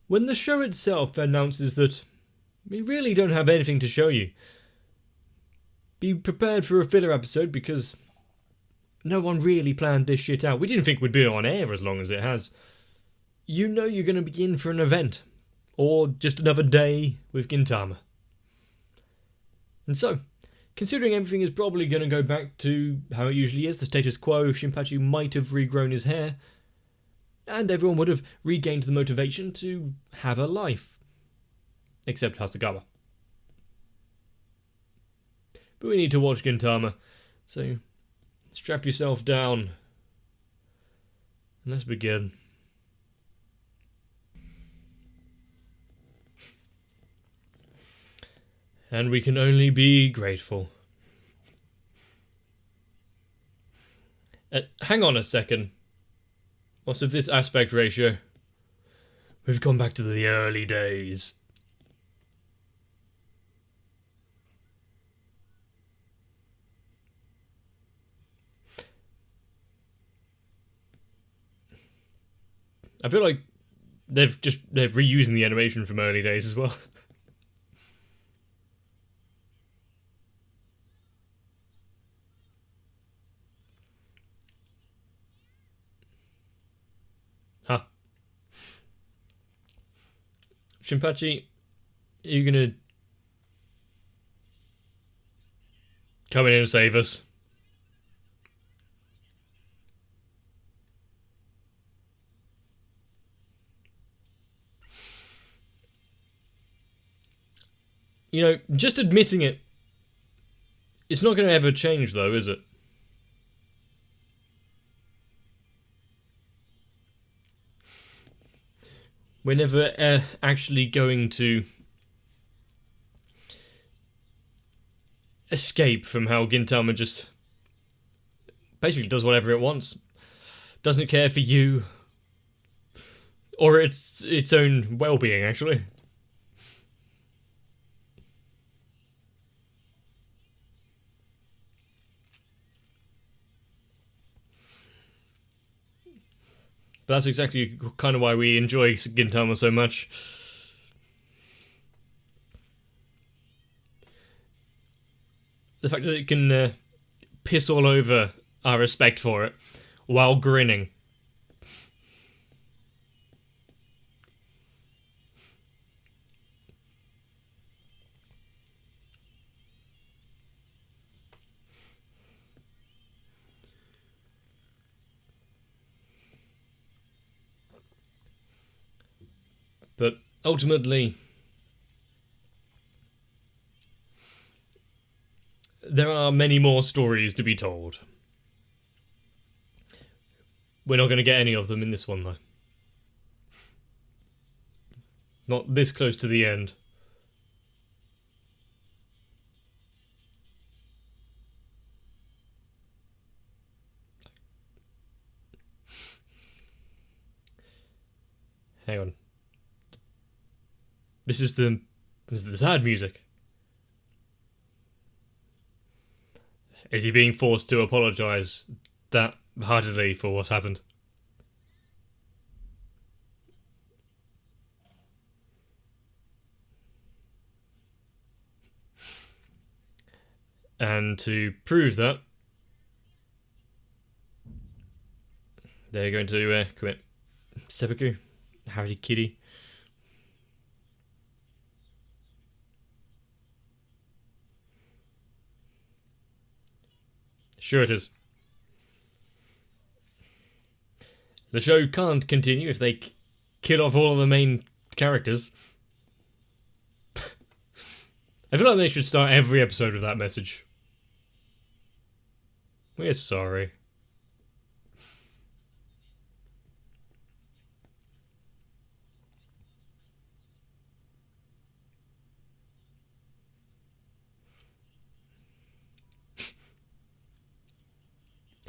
when the show itself announces that we really don't have anything to show you, be prepared for a filler episode because no one really planned this shit out. We didn't think we'd be on air as long as it has. You know you're going to be in for an event, or just another day with Gintama. And so, considering everything is probably going to go back to how it usually is, the status quo, Shinpachi might have regrown his hair, and everyone would have regained the motivation to have a life. Except Hasagawa. But we need to watch Gintama, so strap yourself down and let's begin. And we can only be grateful. Hang on a second. What's with this aspect ratio? We've gone back to the early days. I feel like they're reusing the animation from early days as well. Huh. Shinpachi, are you gonna come in and save us? You know, just admitting it, it's not going to ever change though, is it? We're never actually going to escape from how Gintama just basically does whatever it wants. Doesn't care for you or its own well-being, actually. But that's exactly kind of why we enjoy Gintama so much. The fact that it can piss all over our respect for it while grinning. But ultimately, there are many more stories to be told. We're not going to get any of them in this one, though. Not this close to the end. Hang on. This is the sad music. Is he being forced to apologise that heartily for what happened? And to prove that, they're going to commit seppuku, harikiri. Sure it is. The show can't continue if they kill off all of the main characters. I feel like they should start every episode with that message. We're sorry.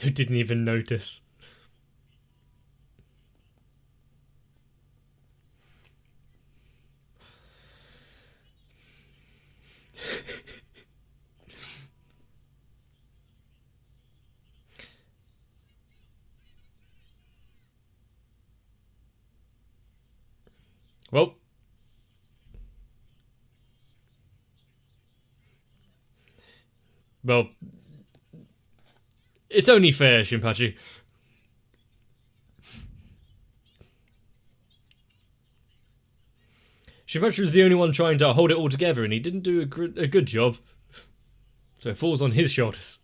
Who didn't even notice? Well, well, it's only fair, Shinpachi. Shinpachi was the only one trying to hold it all together, and he didn't do a good job. So it falls on his shoulders.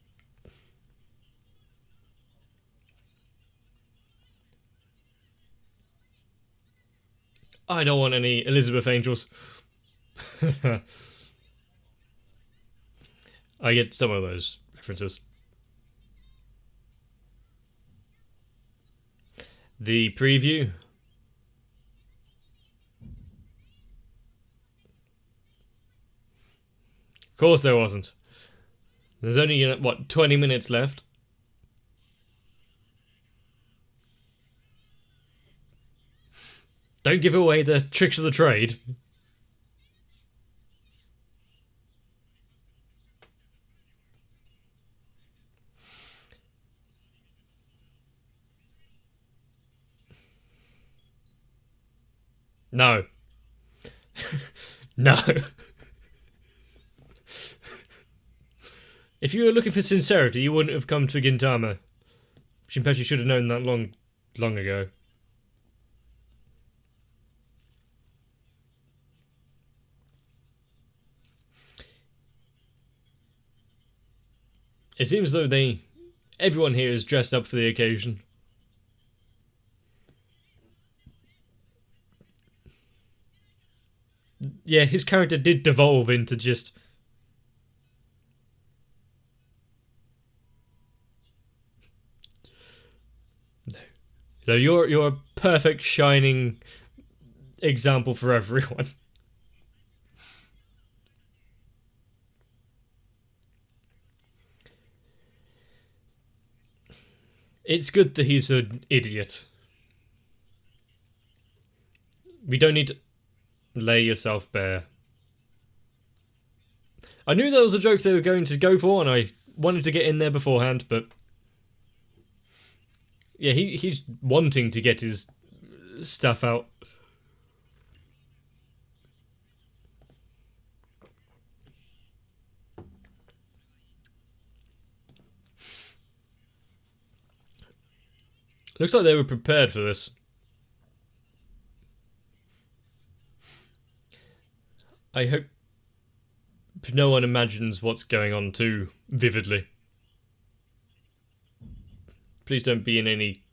I don't want any Elizabeth Angels. I get some of those references. The preview. Of course there wasn't. There's only, what, 20 minutes left? Don't give away the tricks of the trade. No. No. If you were looking for sincerity, you wouldn't have come to Gintama. Shinpechi should have known that long ago. It seems as though everyone here is dressed up for the occasion. Yeah, his character did devolve into just... No, you're a perfect shining example for everyone. It's good that he's an idiot. We don't need to lay yourself bare. I knew that was a joke they were going to go for, and I wanted to get in there beforehand, but... Yeah, he's wanting to get his stuff out. Looks like they were prepared for this. I hope no one imagines what's going on too vividly. Please don't be in any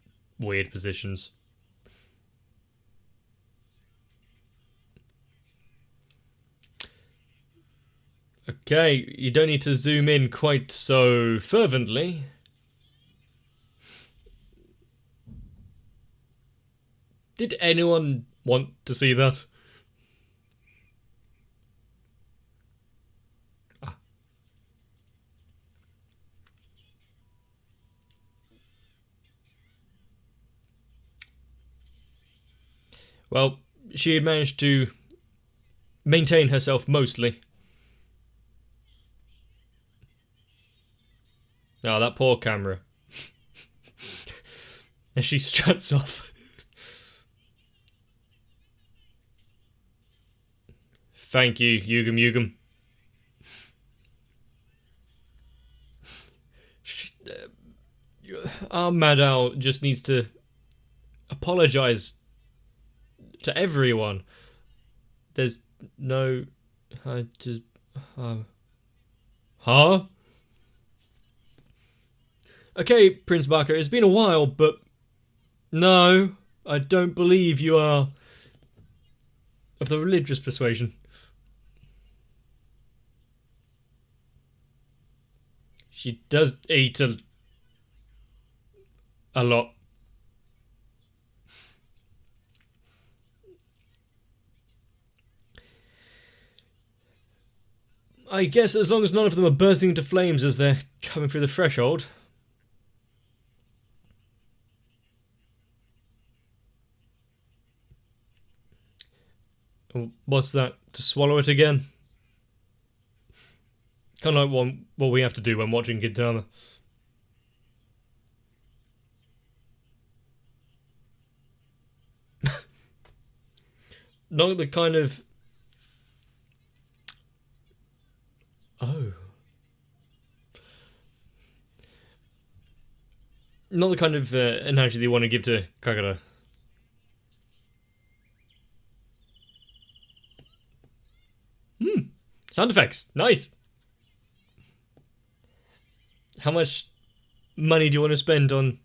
weird positions. Okay, you don't need to zoom in quite so fervently. Did anyone want to see that? Well, she had managed to maintain herself mostly. Oh, that poor camera. As she struts off. Thank you, Yugam. Our Madao just needs to apologise to everyone. There's no... I just... Huh? Okay, Prince Barker, it's been a while, but... No, I don't believe you are of the religious persuasion. She does eat a lot. I guess as long as none of them are bursting into flames as they're coming through the threshold. What's that? To swallow it again? Kind of like what we have to do when watching Gintama. Not the kind of... Oh. Not the kind of analogy that you want to give to Kagura. Sound effects. Nice. How much money do you want to spend on...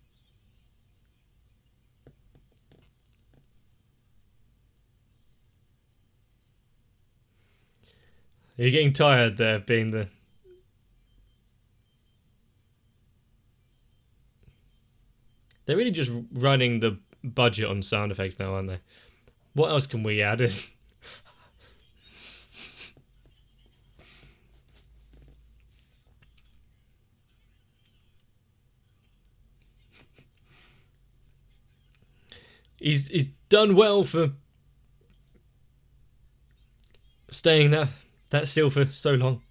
You're getting tired there, being the... They're really just running the budget on sound effects now, aren't they? What else can we add in? He's done well for staying that still for so long.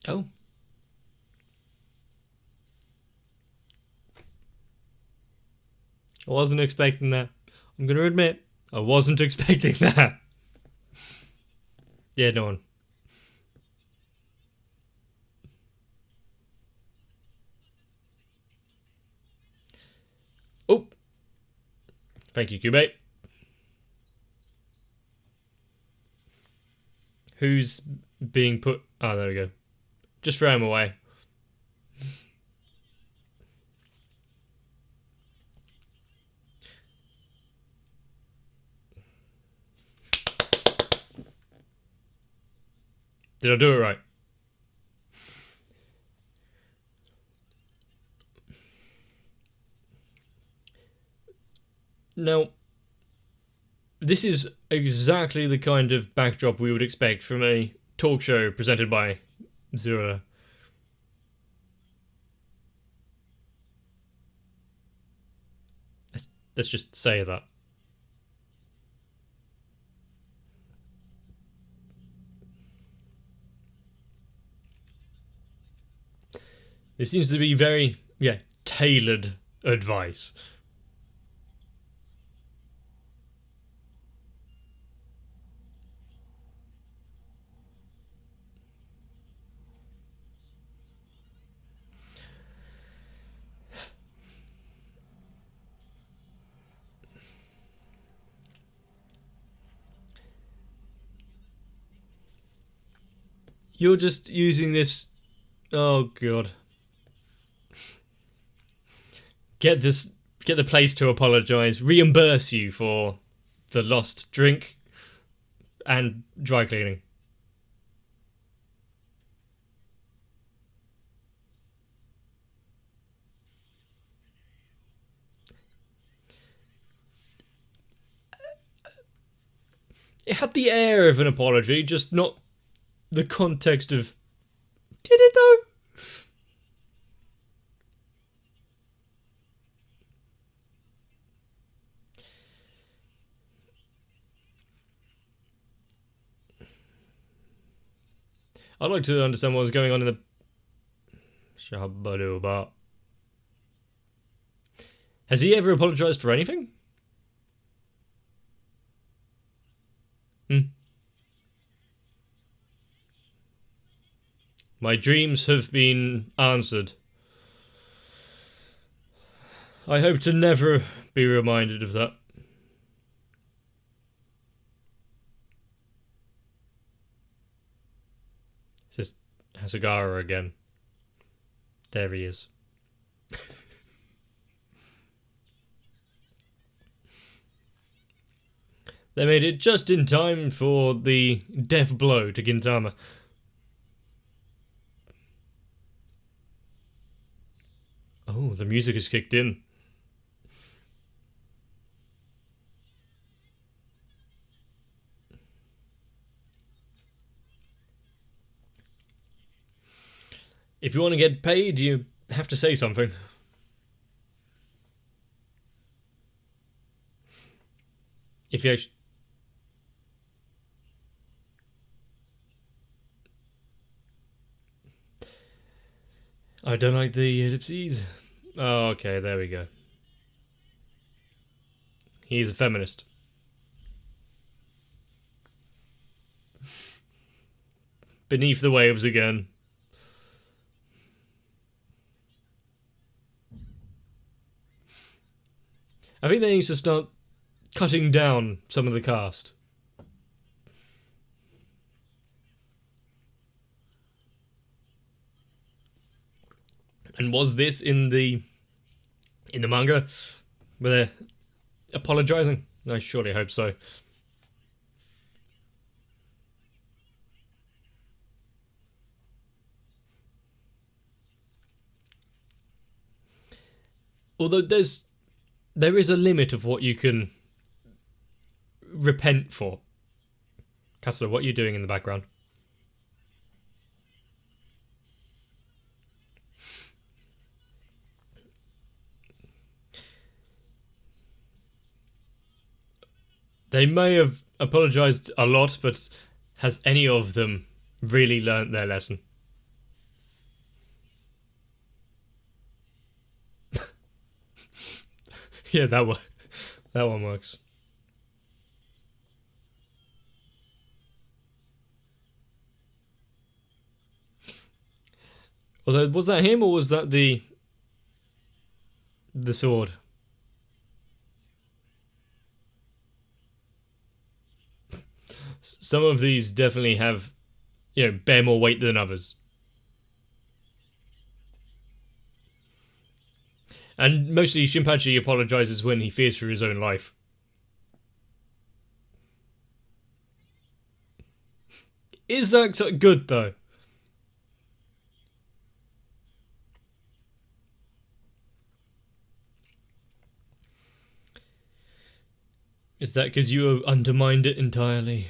Oh. I wasn't expecting that. I'm going to admit, I wasn't expecting that. Yeah, no one. Oh. Thank you, Cubate. Who's being put... Oh, there we go. Just throw him away. Did I do it right? Now, this is exactly the kind of backdrop we would expect from a talk show presented by Zura. Let's just say that. This seems to be very, tailored advice. You're just using this... Oh, God. Get the place to apologise, reimburse you for the lost drink and dry cleaning. It had the air of an apology, just not the context of... Did it though? I'd like to understand what was going on in the... Shabba-doo-ba. Has he ever apologised for anything? My dreams have been answered. I hope to never be reminded of that. It's just Hasagara again. There he is. They made it just in time for the death blow to Gintama. Oh, the music has kicked in. If you want to get paid, you have to say something. If you actually... I don't like the ellipses. Oh, okay, there we go. He's a feminist. Beneath the waves again. I think they need to start cutting down some of the cast. And was this in the manga? Were they apologising? I surely hope so. Although there is a limit of what you can repent for. Katsuo, what are you doing in the background? They may have apologised a lot, but has any of them really learnt their lesson? Yeah, that one works. Although, was that him or was that the sword? Some of these definitely have, bear more weight than others. And mostly Shinpachi apologises when he fears for his own life. Is that good, though? Is that because you undermined it entirely?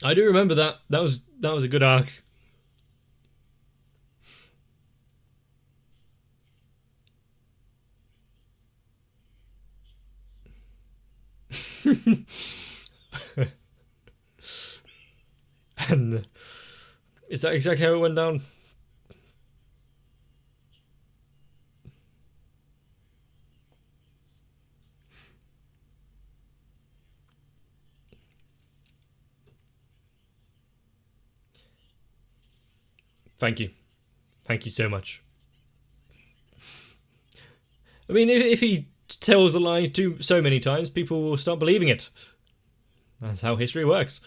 I do remember that. That was a good arc. And is that exactly how it went down? Thank you. Thank you so much. I mean, if he tells a lie so many times, people will start believing it. That's how history works.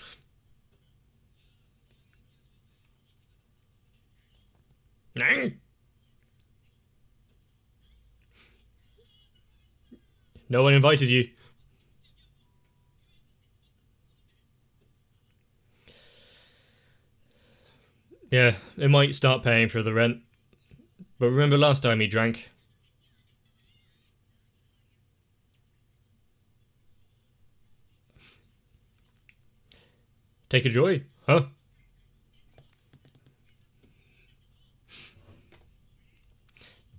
No one invited you. Yeah, it might start paying for the rent. But remember last time he drank? Take a joy, huh?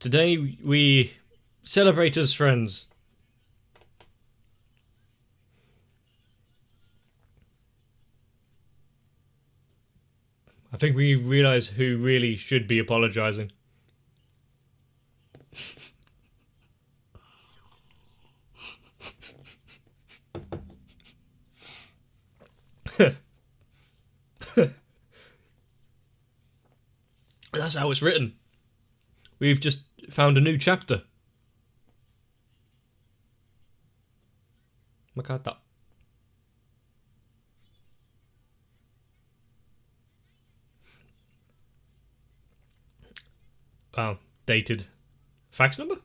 Today we celebrate as friends. I think we realise who really should be apologising. That's how it's written. We've just found a new chapter. Makata. Wow, dated. Fax number?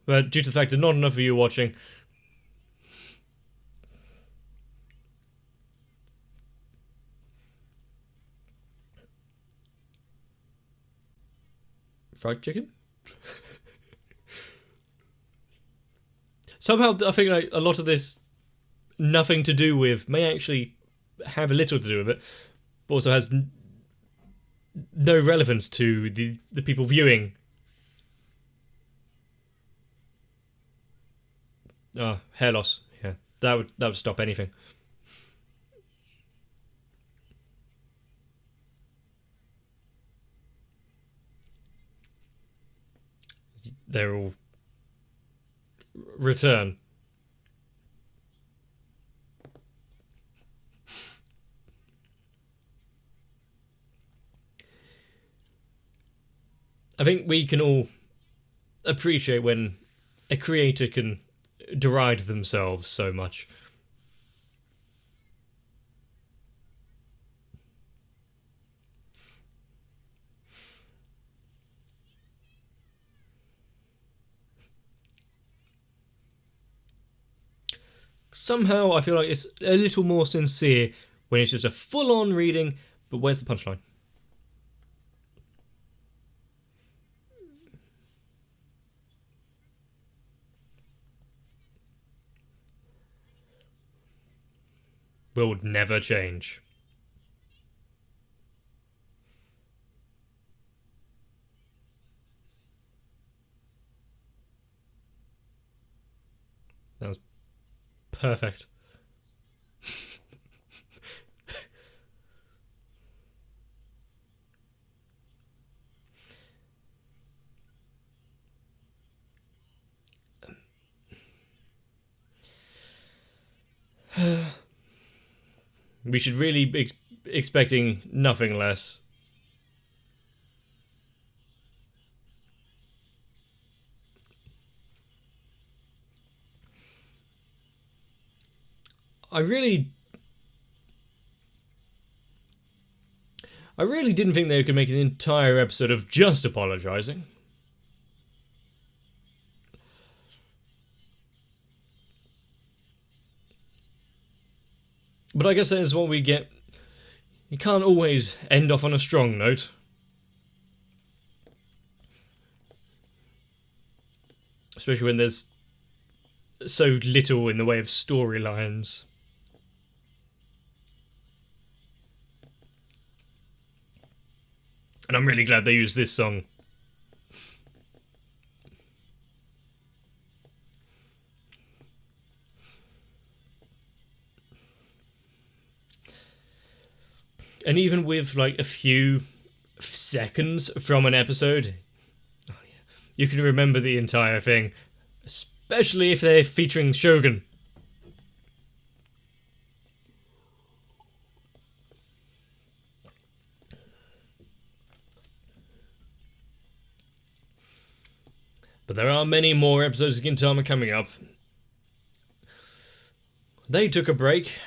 But due to the fact that not enough of you are watching, fried chicken? Somehow I think a lot of this nothing to do with may actually have a little to do with it, but also has no relevance to the people viewing. Hair loss. Yeah, that would stop anything. They're all return. I think we can all appreciate when a creator can deride themselves so much. Somehow I feel like it's a little more sincere when it's just a full-on reading, but where's the punchline? Will never change. That was perfect. We should really be expecting nothing less. I really didn't think they could make an entire episode of just apologising. But I guess that is what we get. You can't always end off on a strong note. Especially when there's so little in the way of storylines. And I'm really glad they used this song. And even with like a few seconds from an episode, you can remember the entire thing. Especially if they're featuring Shogun. But there are many more episodes of Gintama coming up. They took a break.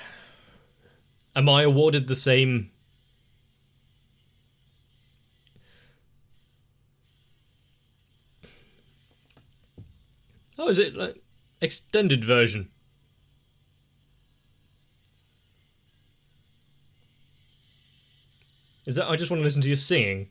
Am I awarded the same? Oh, is it like extended version? Is that I just want to listen to you singing?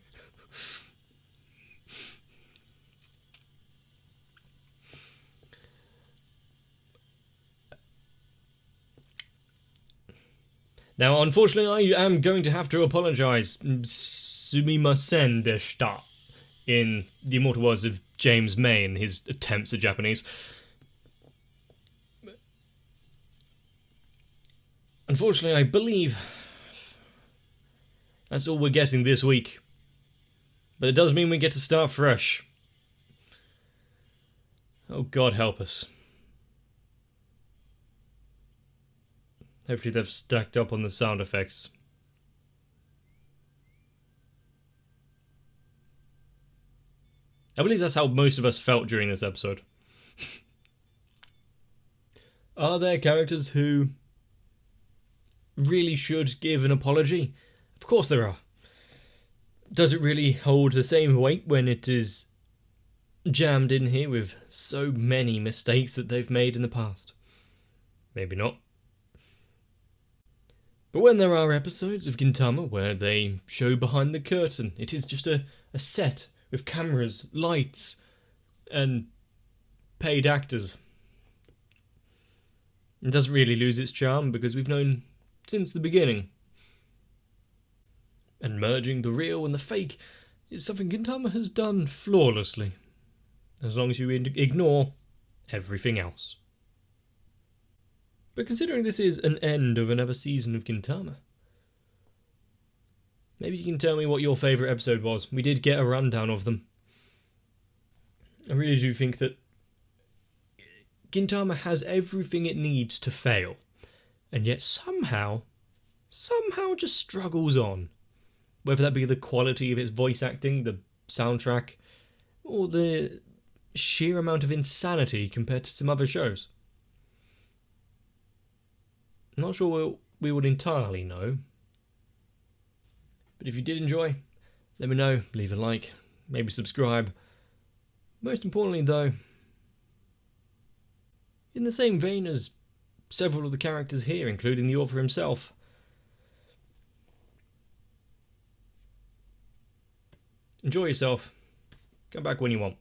Now, unfortunately, I am going to have to apologise. Sumimasen deshita. In the immortal words of James May in his attempts at Japanese. Unfortunately, I believe that's all we're getting this week. But it does mean we get to start fresh. Oh, God help us. Hopefully they've stacked up on the sound effects. I believe that's how most of us felt during this episode. Are there characters who really should give an apology? Of course there are. Does it really hold the same weight when it is jammed in here with so many mistakes that they've made in the past? Maybe not. But when there are episodes of Gintama where they show behind the curtain, it is just a set with cameras, lights, and paid actors. It doesn't really lose its charm because we've known since the beginning. And merging the real and the fake is something Gintama has done flawlessly, as long as you ignore everything else. But considering this is an end of another season of Gintama, maybe you can tell me what your favourite episode was. We did get a rundown of them. I really do think that Gintama has everything it needs to fail, and yet somehow just struggles on. Whether that be the quality of its voice acting, the soundtrack, or the sheer amount of insanity compared to some other shows. I'm not sure we would entirely know. But if you did enjoy, let me know, leave a like, maybe subscribe. Most importantly though, in the same vein as several of the characters here, including the author himself, enjoy yourself, come back when you want.